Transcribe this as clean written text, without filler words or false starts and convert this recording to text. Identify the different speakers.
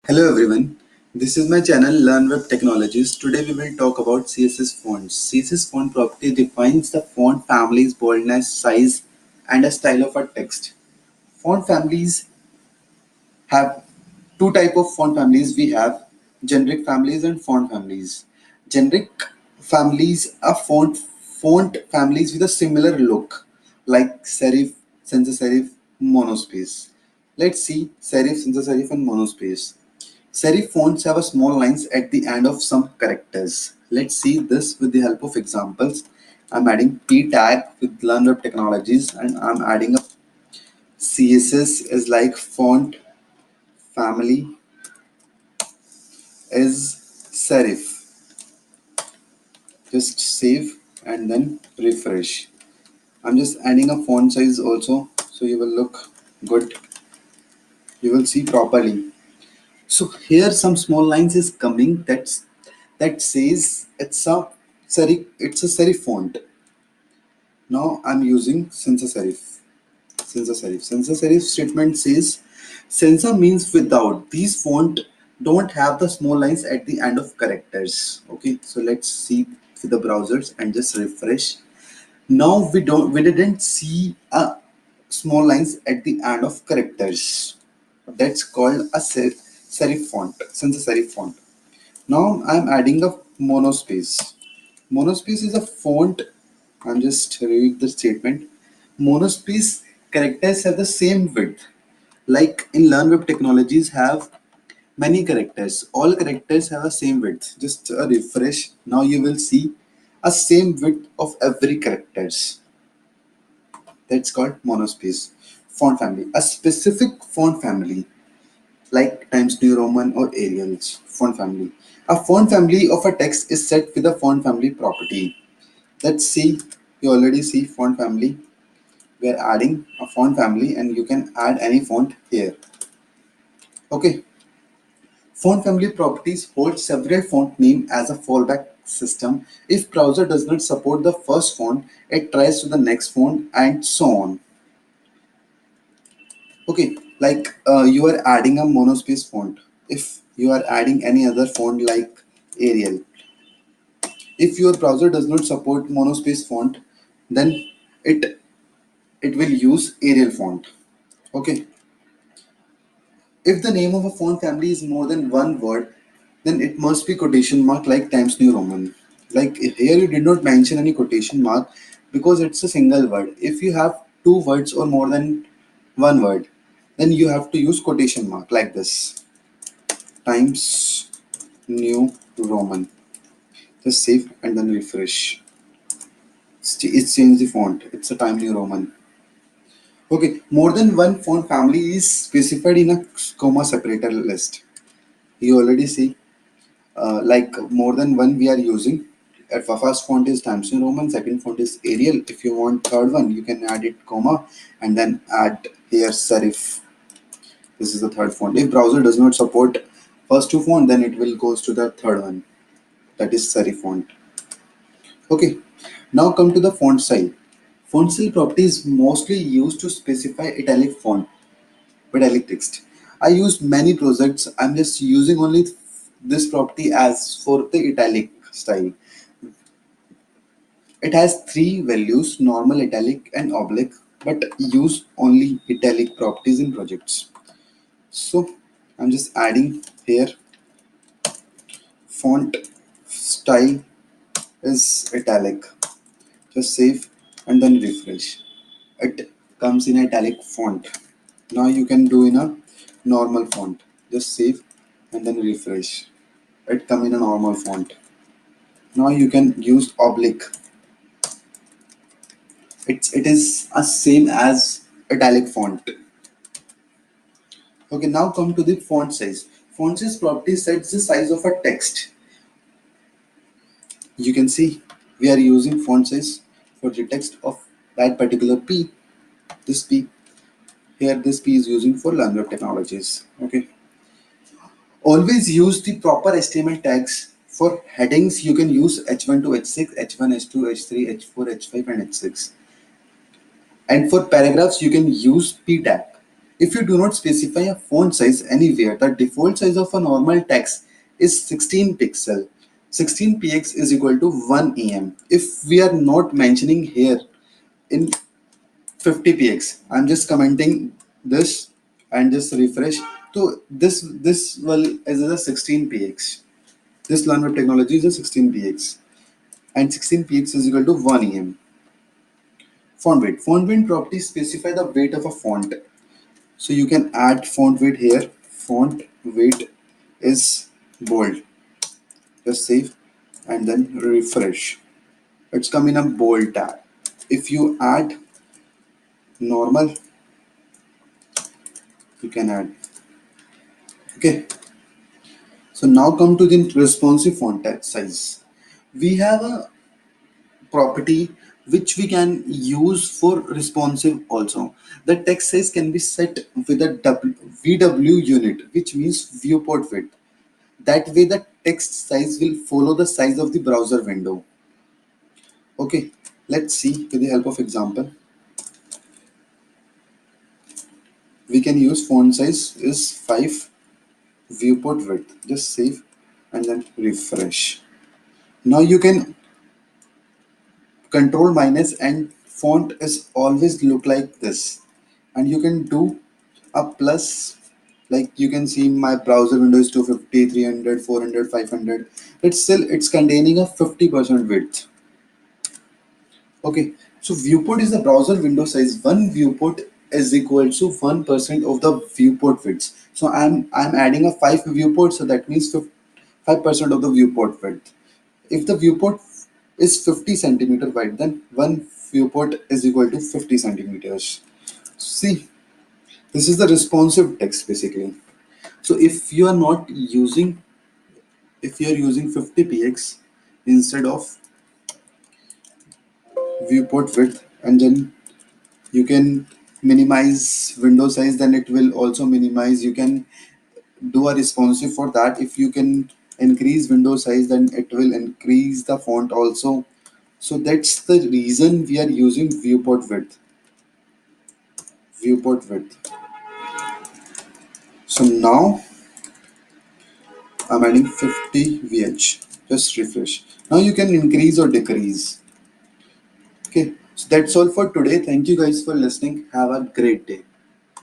Speaker 1: Hello everyone, this is my channel Learn Web Technologies. Today we will talk about CSS fonts. CSS font property defines the font families, boldness, size and a style of a text. Font families have two type of font families. We have generic families and font families. Generic families are font families with a similar look like serif, sans-serif, monospace. Let's see serif, sans-serif and monospace. Serif fonts have a small lines at the end of some characters. Let's see this with the help of examples. I'm adding P tag with Learn Web Technologies and I'm adding a CSS is like font family is serif. Just save and then refresh. I'm just adding a font size also so you will look good. You will see properly. So here some small lines is coming that says it's a serif font. Now I'm using sans-serif. Sans-serif statement says sensa means without. These font don't have the small lines at the end of characters. Okay, so let's see with the browsers and just refresh. Now we didn't see a small lines at the end of characters. That's called a serif font, sans-serif font. Now I'm adding a monospace. Monospace is a font. I'm just reading the statement. Monospace characters have the same width. Like in Learn Web Technologies have many characters. All characters have a same width. Just a refresh. Now you will see a same width of every characters. That's called monospace. Font family. A specific font family like Times New Roman or Arial's font family. A font family of a text is set with a font family property. Let's see, you already see font family. We are adding a font family and you can add any font here. Okay, font family properties hold several font name as a fallback system. If browser does not support the first font, it tries to the next font and so on. Okay, like you are adding a monospace font. If you are adding any other font like Arial, if your browser does not support monospace font, then it it will use Arial font. Okay, if the name of a font family is more than one word, then it must be quotation mark like Times New Roman. Like here you did not mention any quotation mark because it's a single word. If you have two words or more than one word, then you have to use quotation mark like this. Times New Roman. Just save and then refresh. It's changed the font. It's a Times New Roman. Okay, more than one font family is specified in a comma separator list. You already see, like more than one we are using. At first font is Times New Roman, second font is Arial. If you want third one, you can add it comma and then add here serif. This is the third font. If browser does not support first two font, then it will goes to the third one. That is serif font. Okay, now come to the font style. Font style property is mostly used to specify italic font, italic text. I use many projects. I'm just using only this property as for the italic style. It has three values: normal, italic, and oblique, but use only italic properties in projects. So I'm just adding here font style is italic. Just save and then refresh. It comes in italic font. Now you can do in a normal font. Just save and then refresh. It come in a normal font. Now you can use oblique. It is a same as italic font. Okay, now come to the font size. Font size property sets the size of a text. You can see we are using font size for the text of that particular P. This P here, this P is using for Learn Web Technologies. Okay. Always use the proper HTML tags. For headings, you can use H1 to H6, H1, H2, H3, H4, H5, and H6. And for paragraphs, you can use P tag. If you do not specify a font size anywhere, the default size of a normal text is 16 pixel. 16 px is equal to 1 em. If we are not mentioning here in 50 px, I'm just commenting this and just refresh. So this well is a 16 px. This learn web technology is a 16 px, and 16 px is equal to 1 em. Font weight. Font weight properties specify the weight of a font. So you can add font weight here. Font weight is bold. Just save and then refresh. It's come in a bold tab. If you add normal, you can add. Okay. So now come to the responsive font size. We have a property which we can use for responsive also. The text size can be set with a VW unit, which means viewport width. That way the text size will follow the size of the browser window. Okay, let's see with the help of example. We can use font size is 5, viewport width. Just save and then refresh. Now you can control minus and font is always look like this, and you can do a plus. Like you can see my browser window is 250, 300, 400, 500. It's still it's containing a 50% width. Okay, so viewport is the browser window size. One viewport is equal to 1% of the viewport width. So I'm adding a 5 viewport, so that means 5% of the viewport width. If the viewport is 50 centimeter wide, then one viewport is equal to 50 centimeters. See, this is the responsive text basically. So if you are using 50 px instead of viewport width, and then you can minimize window size, then it will also minimize. You can do a responsive for that. If you can increase window size, then it will increase the font also. So that's the reason we are using viewport width. So now I'm adding 50 vh. Just refresh. Now you can increase or decrease. Okay, so that's all for today. Thank you guys for listening. Have a great day.